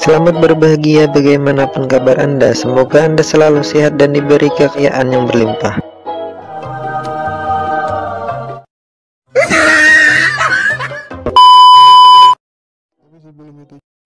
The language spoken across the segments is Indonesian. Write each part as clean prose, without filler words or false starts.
Selamat berbahagia bagaimanapun kabar Anda. Semoga Anda selalu sehat dan diberi kekayaan yang berlimpah.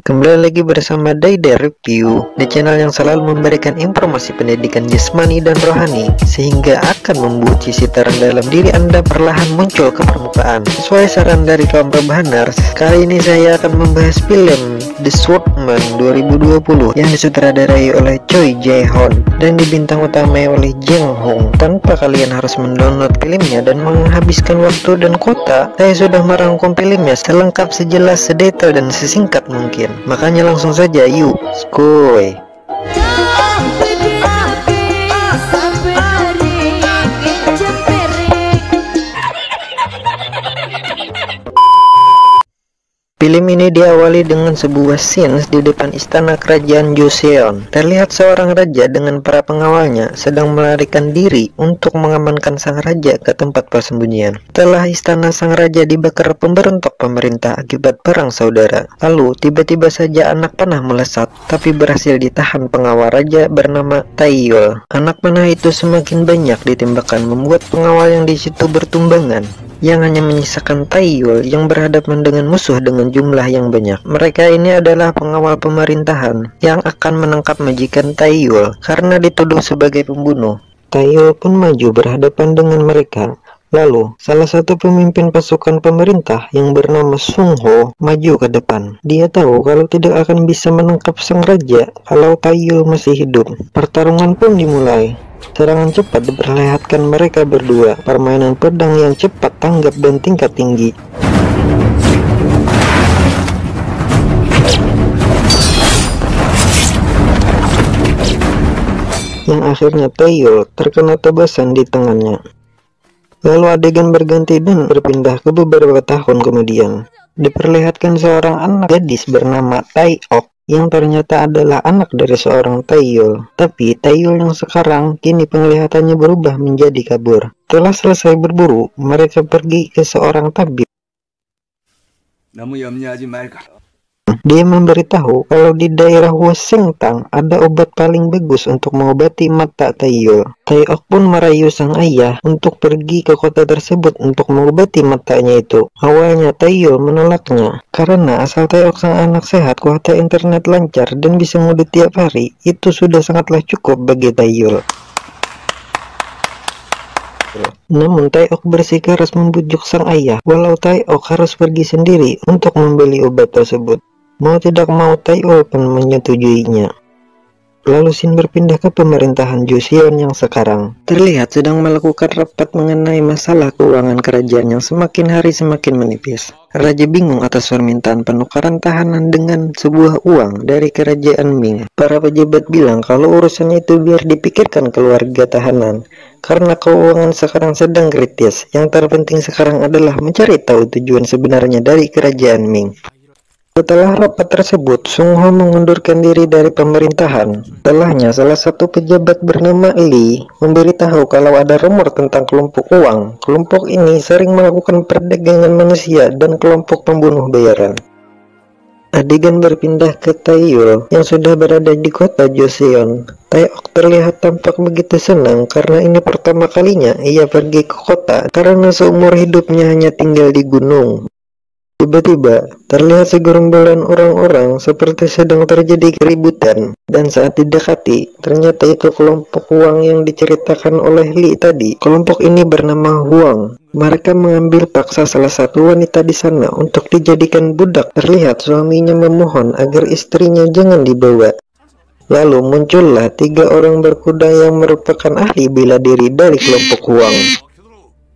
Kembali lagi bersama Daida Review, di channel yang selalu memberikan informasi pendidikan jasmani dan rohani, sehingga akan membuat sisi terang dalam diri Anda perlahan muncul ke permukaan. Sesuai saran dari kaum rebahaners, kali ini saya akan membahas film The Swordman 2020 yang disutradarai oleh Choi Jae-hoon dan dibintang utamai oleh Jang Hong. Tanpa kalian harus mendownload filmnya dan menghabiskan waktu dan kuota, saya sudah merangkum filmnya selengkap, sejelas, sedetail, dan sesingkat mungkin. Makanya langsung saja, yuk, skoy. Film ini diawali dengan sebuah scenes di depan istana kerajaan Joseon. Terlihat seorang raja dengan para pengawalnya sedang melarikan diri untuk mengamankan sang raja ke tempat persembunyian. Setelah istana sang raja dibakar pemberontak pemerintah akibat perang saudara, lalu tiba-tiba saja anak panah melesat, tapi berhasil ditahan pengawal raja bernama Taeyol. Anak panah itu semakin banyak ditembakkan, membuat pengawal yang di situ bertumbangan, yang hanya menyisakan Taeyol yang berhadapan dengan musuh dengan jumlah yang banyak. Mereka ini adalah pengawal pemerintahan yang akan menangkap majikan Taeyol karena dituduh sebagai pembunuh. Taeyol pun maju berhadapan dengan mereka. Lalu, salah satu pemimpin pasukan pemerintah yang bernama Sung Ho maju ke depan. Dia tahu kalau tidak akan bisa menangkap sang raja kalau Taeyol masih hidup. Pertarungan pun dimulai. Serangan cepat diperlihatkan mereka berdua, permainan pedang yang cepat, tanggap, dan tingkat tinggi. Yang akhirnya Taeyol terkena tebasan di tangannya. Lalu adegan berganti dan berpindah ke beberapa tahun kemudian. Diperlihatkan seorang anak gadis bernama Tae-ok yang ternyata adalah anak dari seorang Taeyol. Tapi Taeyol yang sekarang kini penglihatannya berubah menjadi kabur. Setelah selesai berburu, mereka pergi ke seorang tabib. Dia memberitahu kalau di daerah Hwasengtang ada obat paling bagus untuk mengobati mata Taeyol. Tae-ok pun merayu sang ayah untuk pergi ke kota tersebut untuk mengobati matanya itu. Awalnya Taeyol menolaknya karena asal Tae-ok sang anak sehat, kuota internet lancar, dan bisa ngudut tiap hari, itu sudah sangatlah cukup bagi Taeyol. Namun Tae-ok bersikeras membujuk sang ayah, walau Tae-ok harus pergi sendiri untuk membeli obat tersebut. Mau tidak mau Taeyol pun menyetujuinya. Lalu scene berpindah ke pemerintahan Joseon yang sekarang. Terlihat sedang melakukan rapat mengenai masalah keuangan kerajaan yang semakin hari semakin menipis. Raja bingung atas permintaan penukaran tahanan dengan sebuah uang dari kerajaan Ming. Para pejabat bilang kalau urusan itu biar dipikirkan keluarga tahanan, karena keuangan sekarang sedang kritis. Yang terpenting sekarang adalah mencari tahu tujuan sebenarnya dari kerajaan Ming. Setelah rapat tersebut, Sung Ho mengundurkan diri dari pemerintahan. Setelahnya, salah satu pejabat bernama Lee memberitahu kalau ada rumor tentang kelompok uang. Kelompok ini sering melakukan perdagangan manusia dan kelompok pembunuh bayaran. Adegan berpindah ke Taeyol yang sudah berada di kota Joseon. Tae-ok terlihat tampak begitu senang karena ini pertama kalinya ia pergi ke kota karena seumur hidupnya hanya tinggal di gunung. Tiba-tiba, terlihat segerombolan orang-orang seperti sedang terjadi keributan, dan saat didekati, ternyata itu kelompok uang yang diceritakan oleh Lee tadi. Kelompok ini bernama Huang. Mereka mengambil paksa salah satu wanita di sana untuk dijadikan budak. Terlihat suaminya memohon agar istrinya jangan dibawa. Lalu muncullah 3 orang berkuda yang merupakan ahli bela diri dari kelompok Huang.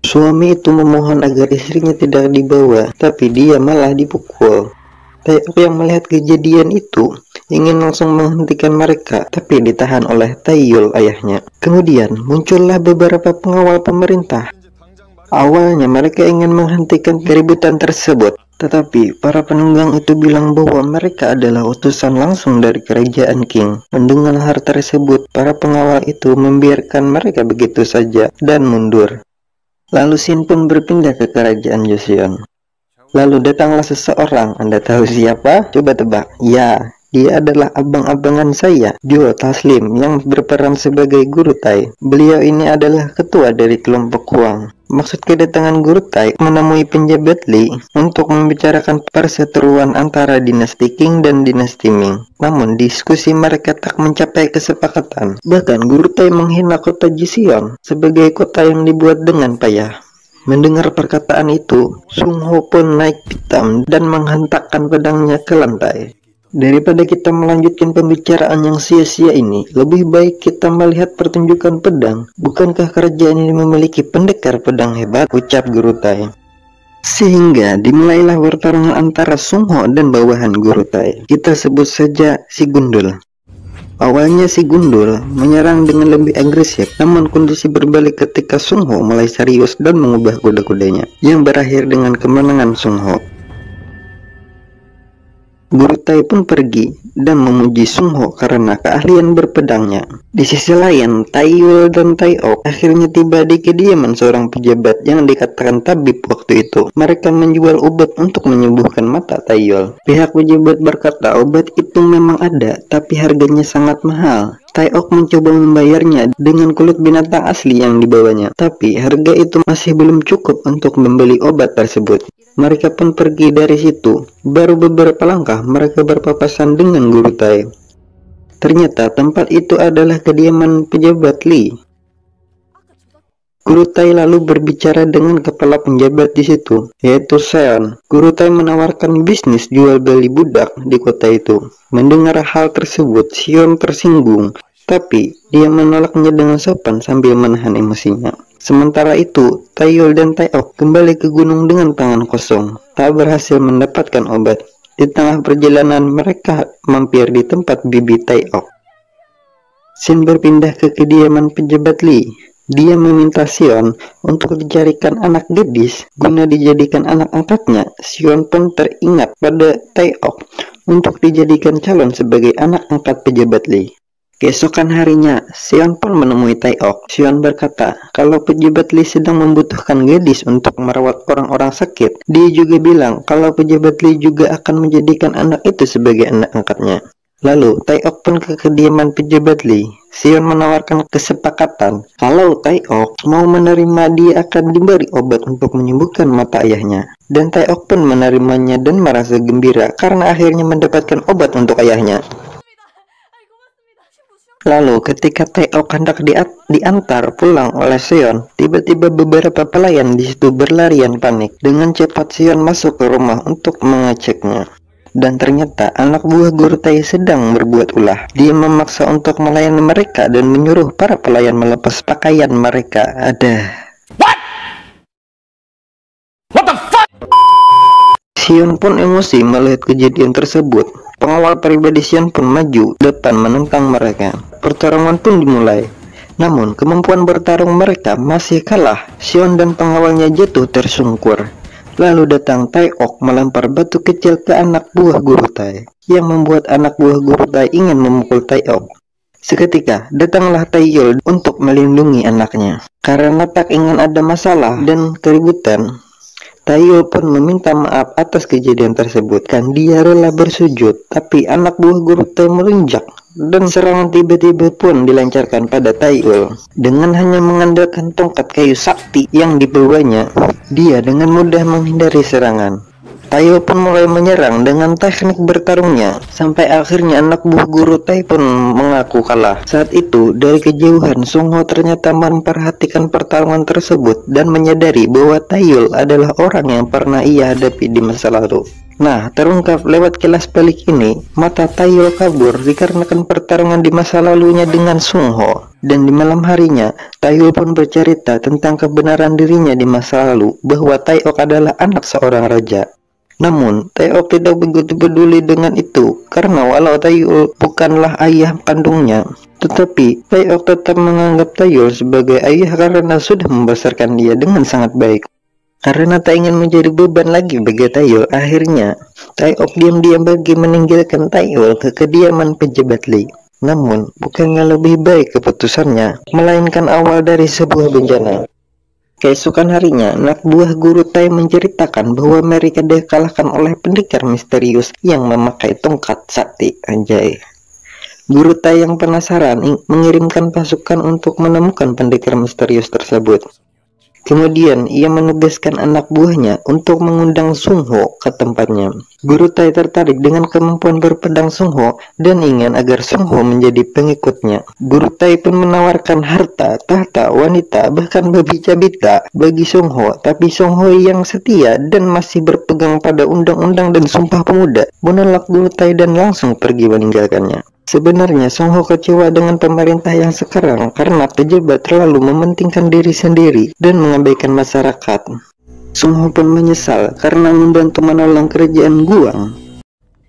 Suami itu memohon agar istrinya tidak dibawa, tapi dia malah dipukul. Tae-ok yang melihat kejadian itu ingin langsung menghentikan mereka, tapi ditahan oleh Taeyol ayahnya. Kemudian muncullah beberapa pengawal pemerintah. Awalnya mereka ingin menghentikan keributan tersebut, tetapi para penunggang itu bilang bahwa mereka adalah utusan langsung dari kerajaan King. Mendengar hal tersebut, para pengawal itu membiarkan mereka begitu saja dan mundur. Lalu scene pun berpindah ke kerajaan Joseon. Lalu datanglah seseorang. Anda tahu siapa? Coba tebak. Ya, Dia adalah abang-abangan saya, Jo Taslim, yang berperan sebagai Guru Tai. Beliau ini adalah ketua dari kelompok Huang. Maksud kedatangan Guru Tai menemui penjabat Li untuk membicarakan perseteruan antara dinasti Qing dan dinasti Ming. Namun diskusi mereka tak mencapai kesepakatan. Bahkan Guru Tai menghina kota Jixiong sebagai kota yang dibuat dengan payah. Mendengar perkataan itu, Sung Ho pun naik pitam dan menghentakkan pedangnya ke lantai. Daripada kita melanjutkan pembicaraan yang sia-sia ini, lebih baik kita melihat pertunjukan pedang. Bukankah kerajaan ini memiliki pendekar pedang hebat? Ucap Guru Tai. Sehingga dimulailah pertarungan antara Sung Ho dan bawahan Guru Tai. Kita sebut saja si Gundul. Awalnya si Gundul menyerang dengan lebih agresif, namun kondisi berbalik ketika Sung Ho mulai serius dan mengubah kuda-kudanya, yang berakhir dengan kemenangan Sung Ho. Guru Tai pun pergi dan memuji Sung Ho karena keahlian berpedangnya. Di sisi lain, Tai Yul dan Tai Ok akhirnya tiba di kediaman seorang pejabat yang dikatakan tabib waktu itu. Mereka menjual obat untuk menyembuhkan mata Tai Yul. Pihak pejabat berkata obat itu memang ada, tapi harganya sangat mahal. Tai Ok mencoba membayarnya dengan kulit binatang asli yang dibawanya, tapi harga itu masih belum cukup untuk membeli obat tersebut. Mereka pun pergi dari situ. Baru beberapa langkah mereka berpapasan dengan Guru Tai. Ternyata tempat itu adalah kediaman pejabat Li. Guru Tai lalu berbicara dengan kepala penjabat di situ, yaitu Seon. Guru Tai menawarkan bisnis jual beli budak di kota itu. Mendengar hal tersebut, Seon tersinggung, tapi dia menolaknya dengan sopan sambil menahan emosinya. Sementara itu, Tai Yul dan Tai Ok kembali ke gunung dengan tangan kosong, tak berhasil mendapatkan obat. Di tengah perjalanan, mereka mampir di tempat bibi Tai Ok. Sin berpindah ke kediaman pejabat Li. Dia meminta Sion untuk dicarikan anak gadis guna dijadikan anak angkatnya. Sion pun teringat pada Tai Ok untuk dijadikan calon sebagai anak angkat pejabat Li. Keesokan harinya, Sion pun menemui Tai Ok. Sion berkata, kalau pejabat Li sedang membutuhkan gadis untuk merawat orang-orang sakit. Dia juga bilang kalau pejabat Li juga akan menjadikan anak itu sebagai anak angkatnya. Lalu, Tai Ok pun ke kediaman pejabat Li. Sion menawarkan kesepakatan kalau Tai Ok mau menerima, dia akan diberi obat untuk menyembuhkan mata ayahnya. Dan Tai Ok pun menerimanya dan merasa gembira karena akhirnya mendapatkan obat untuk ayahnya. Lalu ketika Tai Ok hendak diantar pulang oleh Sion, tiba-tiba beberapa pelayan di situ berlarian panik. Dengan cepat Sion masuk ke rumah untuk mengeceknya. Dan ternyata anak buah Guru Tai sedang berbuat ulah. Dia memaksa untuk melayani mereka dan menyuruh para pelayan melepas pakaian mereka. What the fuck? Sion pun emosi melihat kejadian tersebut. Pengawal pribadi Sion pun maju depan menentang mereka. Pertarungan pun dimulai. Namun kemampuan bertarung mereka masih kalah. Sion dan pengawalnya jatuh tersungkur. Lalu datang Tai Ok melempar batu kecil ke anak buah Guru Tai, yang membuat anak buah Guru Tai ingin memukul Tai Ok. Seketika datanglah Tai Yul untuk melindungi anaknya. Karena tak ingin ada masalah dan keributan, Tai Yul pun meminta maaf atas kejadian tersebut. Kan dia rela bersujud, tapi anak buah Guru Tai melunjak dan serangan tiba-tiba pun dilancarkan pada Tai Yul. Dengan hanya mengandalkan tongkat kayu sakti yang dibawanya, dia dengan mudah menghindari serangan. Tai Yul pun mulai menyerang dengan teknik bertarungnya, sampai akhirnya anak buah Guru Tai pun mengaku kalah. Saat itu, dari kejauhan, Sung Ho ternyata memperhatikan pertarungan tersebut dan menyadari bahwa Tai Yul adalah orang yang pernah ia hadapi di masa lalu. Nah, terungkap lewat kilas balik ini, mata Tai Yul kabur dikarenakan pertarungan di masa lalunya dengan Sung Ho. Dan di malam harinya, Tai Yul pun bercerita tentang kebenaran dirinya di masa lalu, bahwa Tai Ok adalah anak seorang raja. Namun, Tai Ok tidak begitu peduli dengan itu, karena walau Tai Yul bukanlah ayah kandungnya, tetapi Tai Ok tetap menganggap Tai Yul sebagai ayah karena sudah membesarkan dia dengan sangat baik. Karena tak ingin menjadi beban lagi bagi Tai Yul, akhirnya Tai Ok diam-diam pergi meninggalkan Tai Yul ke kediaman pejabat Li. Namun, bukannya lebih baik keputusannya, melainkan awal dari sebuah bencana. Keesokan harinya, anak buah guru Tai menceritakan bahwa mereka dikalahkan oleh pendekar misterius yang memakai tongkat sakti. Anjay. Guru Tai yang penasaran mengirimkan pasukan untuk menemukan pendekar misterius tersebut. Kemudian ia menugaskan anak buahnya untuk mengundang Sung Ho ke tempatnya. Guru Tai tertarik dengan kemampuan berpedang Sung Ho dan ingin agar Sung Ho menjadi pengikutnya. Guru Tai pun menawarkan harta, tahta, wanita, bahkan babi cabita bagi Sung Ho. Tapi Sung Ho yang setia dan masih berpegang pada undang-undang dan sumpah pemuda menolak Guru Tai dan langsung pergi meninggalkannya. Sebenarnya Sung Ho kecewa dengan pemerintah yang sekarang karena pejabat terlalu mementingkan diri sendiri dan mengabaikan masyarakat. Sung Ho pun menyesal karena membantu menolong kerajaan Guang.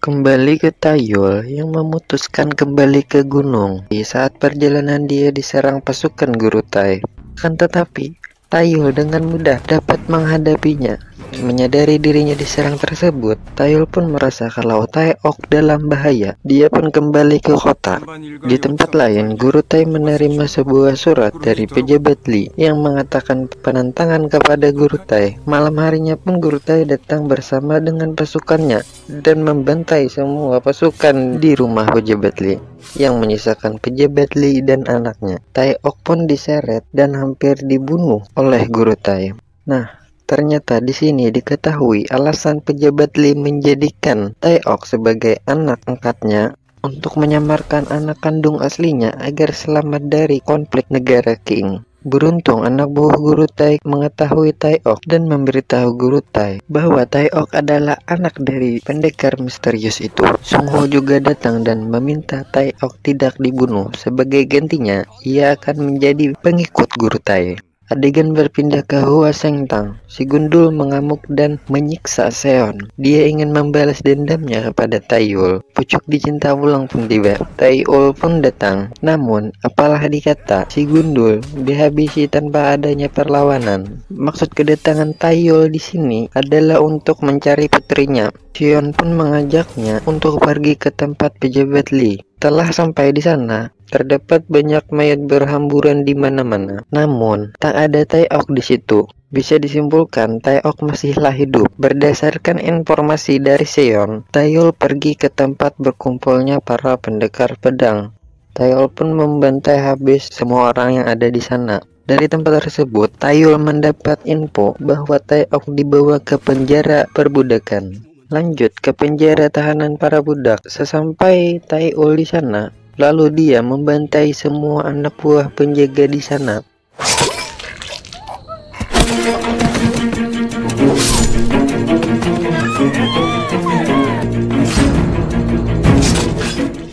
Kembali ke Taiyul yang memutuskan kembali ke gunung. Di saat perjalanan dia diserang pasukan Guru Tai. Kan tetapi Taiyul dengan mudah dapat menghadapinya. Menyadari dirinya diserang tersebut, Taiyul pun merasa kalau Tai Ok dalam bahaya. Dia pun kembali ke kota. Di tempat lain, Guru Tai menerima sebuah surat dari pejabat Li yang mengatakan penentangan kepada Guru Tai. Malam harinya pun Guru Tai datang bersama dengan pasukannya dan membantai semua pasukan di rumah pejabat Li, yang menyisakan pejabat Li dan anaknya. Tai Ok pun diseret dan hampir dibunuh oleh Guru Tai. Nah, ternyata di sini diketahui alasan pejabat Li menjadikan Tai Ok sebagai anak angkatnya untuk menyamarkan anak kandung aslinya agar selamat dari konflik negara Qing. Beruntung anak buah Guru Tai mengetahui Tai Ok dan memberitahu Guru Tai bahwa Tai Ok adalah anak dari pendekar misterius itu. Sung Ho juga datang dan meminta Tai Ok tidak dibunuh. Sebagai gantinya, ia akan menjadi pengikut Guru Tai. Adegan berpindah ke Hua Seng Tang. Si Gundul mengamuk dan menyiksa Seon. Dia ingin membalas dendamnya kepada Taiyul. Pucuk dicinta ulang pun tiba. Taiyul pun datang. Namun, apalah dikata, si Gundul dihabisi tanpa adanya perlawanan. Maksud kedatangan Taiyul di sini adalah untuk mencari putrinya. Seon pun mengajaknya untuk pergi ke tempat pejabat Li. Setelah sampai di sana, terdapat banyak mayat berhamburan di mana-mana. Namun, tak ada Tai Ok di situ. Bisa disimpulkan Tai Ok masihlah hidup. Berdasarkan informasi dari Seon, Taiyul pergi ke tempat berkumpulnya para pendekar pedang. Taiyul pun membantai habis semua orang yang ada di sana. Dari tempat tersebut, Taiyul mendapat info bahwa Tai Ok dibawa ke penjara perbudakan. Lanjut ke penjara tahanan para budak. Sesampai Taiyul di sana, lalu dia membantai semua anak buah penjaga di sana.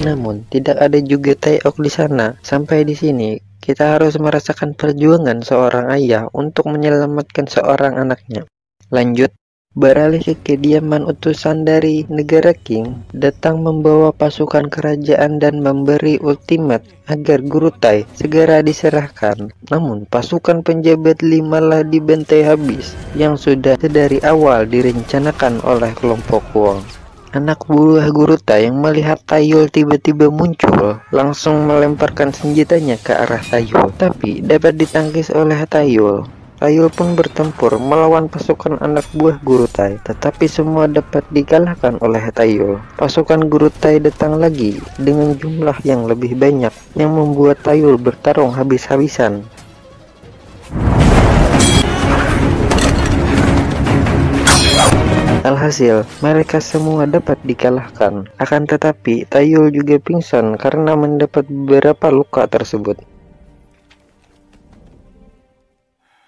Namun, tidak ada juga Tai Ok di sana. Sampai di sini, kita harus merasakan perjuangan seorang ayah untuk menyelamatkan seorang anaknya. Lanjut. Beralih ke kediaman utusan dari negara Qing, datang membawa pasukan kerajaan dan memberi ultimat agar Guru Tai segera diserahkan. Namun pasukan penjabat Li malah dibantai habis, yang sudah dari awal direncanakan oleh kelompok Wong. Anak buah Guru Tai yang melihat Taiyul tiba-tiba muncul, langsung melemparkan senjatanya ke arah Taiyul, tapi dapat ditangkis oleh Taiyul. Taiyul pun bertempur melawan pasukan anak buah Guru Tai, tetapi semua dapat dikalahkan oleh Taiyul. Pasukan Guru Tai datang lagi dengan jumlah yang lebih banyak, yang membuat Taiyul bertarung habis-habisan. Alhasil, mereka semua dapat dikalahkan. Akan tetapi, Taiyul juga pingsan karena mendapat beberapa luka tersebut.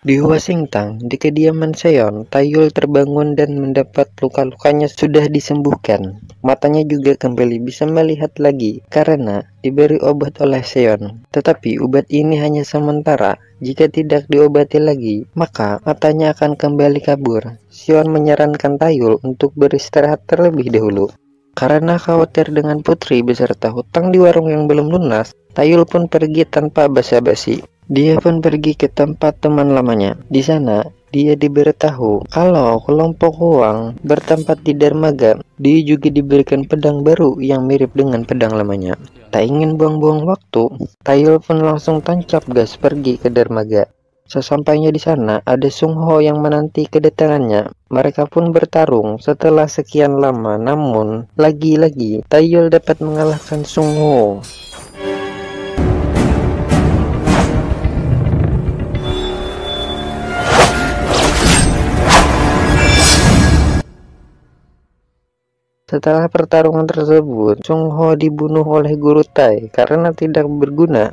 Di Hua Seng Tang, di kediaman Seon, Taiyul terbangun dan mendapat luka-lukanya sudah disembuhkan. Matanya juga kembali bisa melihat lagi karena diberi obat oleh Seon. Tetapi obat ini hanya sementara. Jika tidak diobati lagi, maka matanya akan kembali kabur. Seon menyarankan Taiyul untuk beristirahat terlebih dahulu. Karena khawatir dengan putri beserta hutang di warung yang belum lunas, Taiyul pun pergi tanpa basa-basi. Dia pun pergi ke tempat teman lamanya. Di sana, dia diberitahu kalau kelompok Huang bertempat di dermaga. Dia juga diberikan pedang baru yang mirip dengan pedang lamanya. Tak ingin buang-buang waktu, Taiyul pun langsung tancap gas pergi ke dermaga. Sesampainya di sana, ada Sung Ho yang menanti kedatangannya. Mereka pun bertarung setelah sekian lama, namun lagi-lagi Taeyol dapat mengalahkan Sung Ho. Setelah pertarungan tersebut, Sung Ho dibunuh oleh Guru Tai karena tidak berguna.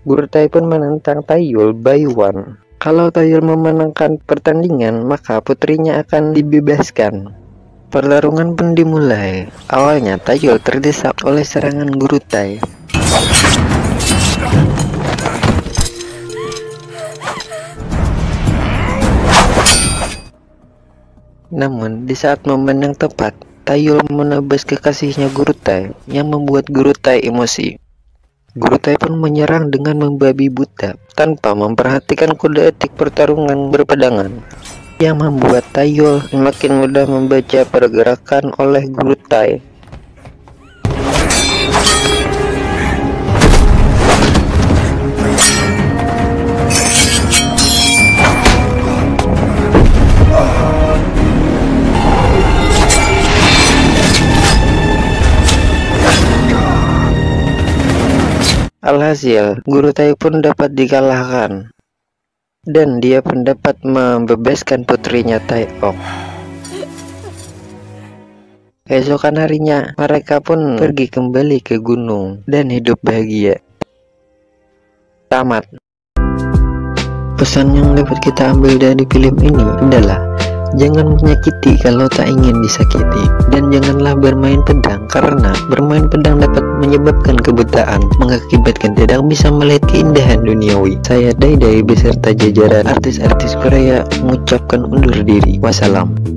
Guru Tai pun menantang Taeyol by one. Kalau Taeyol memenangkan pertandingan, maka putrinya akan dibebaskan. Pertarungan pun dimulai. Awalnya Taeyol terdesak oleh serangan Guru Tai. Namun, di saat momen yang tepat, Taeyol menebas kekasihnya Guru Tai yang membuat Guru Tai emosi. Guru Tai pun menyerang dengan membabi buta tanpa memperhatikan kode etik pertarungan berpedangan, yang membuat Taeyol semakin mudah membaca pergerakan oleh Guru Tai. Alhasil, Guru Tai pun dapat dikalahkan, dan dia pun dapat membebaskan putrinya Tae-ok. Keesokan harinya, mereka pun pergi kembali ke gunung dan hidup bahagia. Tamat. Pesan yang dapat kita ambil dari film ini adalah jangan menyakiti kalau tak ingin disakiti, dan janganlah bermain pedang karena bermain pedang dapat menyebabkan kebutaan, mengakibatkan tidak bisa melihat keindahan duniawi. Saya Dai beserta jajaran artis-artis Korea mengucapkan undur diri. Wassalam.